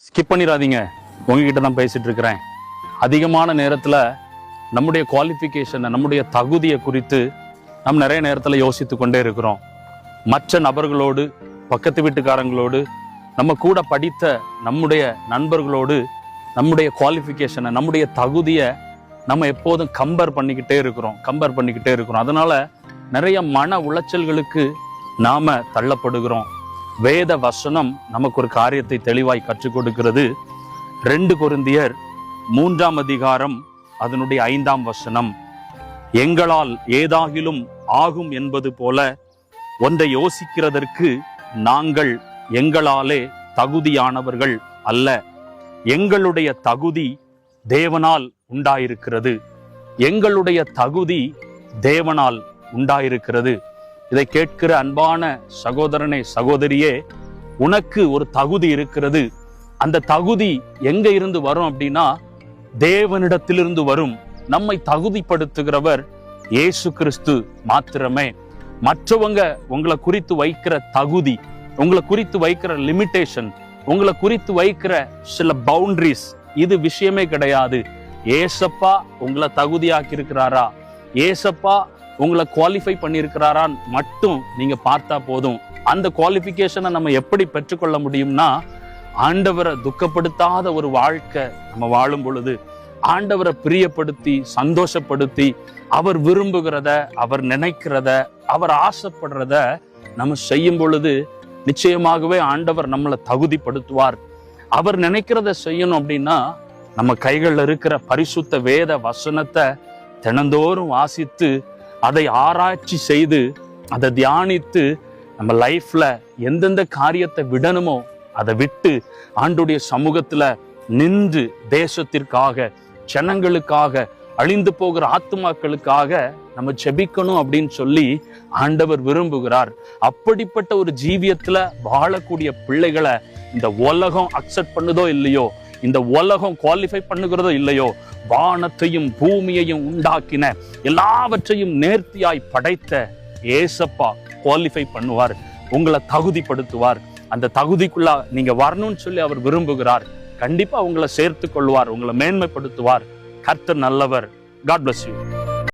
Skip பண்ணிடாதீங்க, உங்ககிட்ட தான் பேசிட்டு இருக்கிறேன். அதிகமான நேரத்தில் நம்முடைய குவாலிஃபிகேஷனை, நம்முடைய தகுதியை குறித்து நம்ம நிறைய நேரத்தில் யோசித்து கொண்டே இருக்கிறோம். மற்ற நபர்களோடு, பக்கத்து வீட்டுக்காரங்களோடு, நம்ம கூட படித்த நம்முடைய நண்பர்களோடு நம்முடைய குவாலிஃபிகேஷனை, நம்முடைய தகுதியை நம்ம எப்போதும் கம்பேர் பண்ணிக்கிட்டே இருக்கிறோம். அதனால நிறைய மன உளைச்சல்களுக்கு நாம தள்ளப்படுகிறோம். வேத வசனம் நமக்கு ஒரு காரியத்தை தெளிவாய் கற்றுக் கொடுக்கிறது. 2 கொரிந்தியர் 3ஆம் அதிகாரம் அதனுடைய 5ஆம் வசனம், எங்களால் ஏதாகிலும் ஆகும் என்பது போல ஒன்றை யோசிக்கிறதற்கு நாங்கள் எங்களாலே தகுதியானவர்கள் அல்ல. எங்களுடைய தகுதி தேவனால் உண்டாயிருக்கிறது. இதை கேட்கிற அன்பான சகோதரனே, சகோதரியே, உனக்கு ஒரு தகுதி இருக்கிறது. அந்த தகுதி எங்க இருந்து வரும் அப்படின்னா தேவனிடத்திலிருந்து வரும். நம்மை தகுதிப்படுத்துகிறவர் இயேசு கிறிஸ்து மாத்திரமே. மற்றவங்க உங்களை குறித்து வைக்கிற தகுதி, உங்களை குறித்து வைக்கிற லிமிட்டேஷன், உங்களை குறித்து வைக்கிற சில பவுண்டரிஸ், இது விஷயமே கிடையாது. ஏசப்பா உங்களை தகுதியாக்கி இருக்கிறாரா, ஏசப்பா உங்களை குவாலிஃபை பண்ணியிருக்கிறாரான்னு மட்டும் நீங்க பார்த்தா போதும். அந்த குவாலிஃபிகேஷனை நம்ம எப்படி பெற்றுக்கொள்ள முடியும்னா, ஆண்டவரை துக்கப்படுத்தாத ஒரு வாழ்க்கை நம்ம வாழும் பொழுது, ஆண்டவரை பிரியப்படுத்தி சந்தோஷப்படுத்தி அவர் விரும்புகிறத, அவர் நினைக்கிறத, அவர் ஆசைப்படுறத நம்ம செய்யும் பொழுது நிச்சயமாகவே ஆண்டவர் நம்மளை தகுதிப்படுத்துவார். அவர் நினைக்கிறத செய்யணும் அப்படின்னா நம்ம கைகள்ல இருக்கிற பரிசுத்த வேத வசனத்தை தினந்தோறும் வாசித்து, அதை ஆராய்ச்சி செய்து, அதை தியானித்து, நம்ம லைஃப்ல எந்தெந்த காரியத்தை விடணுமோ அதை விட்டு ஆண்டுடைய சமூகத்துல நின்று தேசத்திற்காக, ஜனங்களுக்காக, அழிந்து போகிற ஆத்துமாக்களுக்காக நம்ம ஜெபிக்கணும் அப்படின்னு சொல்லி ஆண்டவர் விரும்புகிறார். அப்படிப்பட்ட ஒரு ஜீவியத்துல வாழக்கூடிய பிள்ளைகளை இந்த உலகம் அக்செப்ட் பண்ணுதோ இல்லையோ, இந்த உலகம் குவாலிஃபை பண்ணுகிறதோ இல்லையோ, வானத்தையும் பூமியையும் உண்டாக்கின, எல்லாவற்றையும் நேர்த்தியாய் படைத்த ஏசப்பா குவாலிஃபை பண்ணுவார், உங்களை தகுதிப்படுத்துவார். அந்த தகுதிக்குள்ள நீங்க வரணும்னு சொல்லி அவர் விரும்புகிறார். கண்டிப்பா உங்களை சேர்த்து கொள்வார், உங்களை மேன்மைப்படுத்துவார். கர்த்தர் நல்லவர். God bless you.